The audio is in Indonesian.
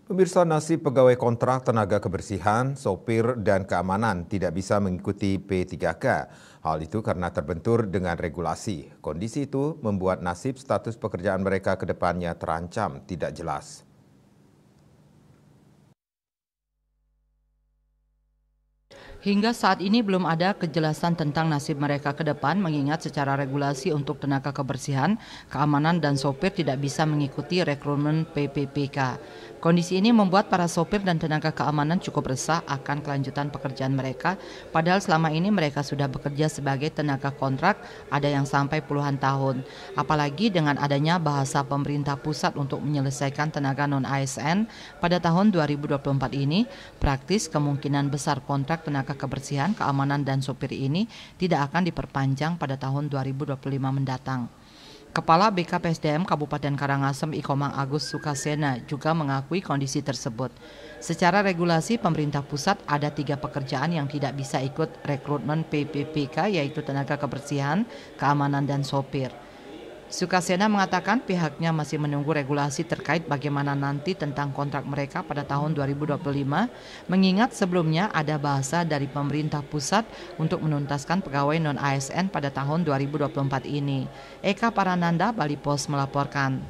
Pemirsa, nasib pegawai kontrak tenaga kebersihan, sopir, dan keamanan tidak bisa mengikuti P3K. Hal itu karena terbentur dengan regulasi. Kondisi itu membuat nasib status pekerjaan mereka ke depannya terancam tidak jelas. Hingga saat ini belum ada kejelasan tentang nasib mereka ke depan, mengingat secara regulasi untuk tenaga kebersihan, keamanan, dan sopir tidak bisa mengikuti rekrutmen PPPK. Kondisi ini membuat para sopir dan tenaga keamanan cukup resah akan kelanjutan pekerjaan mereka, padahal selama ini mereka sudah bekerja sebagai tenaga kontrak, ada yang sampai puluhan tahun. Apalagi dengan adanya bahasa pemerintah pusat untuk menyelesaikan tenaga non-ASN pada tahun 2024 ini, praktis kemungkinan besar kontrak tenaga kebersihan, keamanan, dan sopir ini tidak akan diperpanjang pada tahun 2025 mendatang. Kepala BKPSDM Kabupaten Karangasem Ikomang Agus Sukasena juga mengakui kondisi tersebut. Secara regulasi pemerintah pusat ada 3 pekerjaan yang tidak bisa ikut rekrutmen PPPK, yaitu tenaga kebersihan, keamanan, dan sopir. Sukasena mengatakan pihaknya masih menunggu regulasi terkait bagaimana nanti tentang kontrak mereka pada tahun 2025, mengingat sebelumnya ada bahasa dari pemerintah pusat untuk menuntaskan pegawai non-ASN pada tahun 2024 ini. Eka Parananda, Bali Pos melaporkan.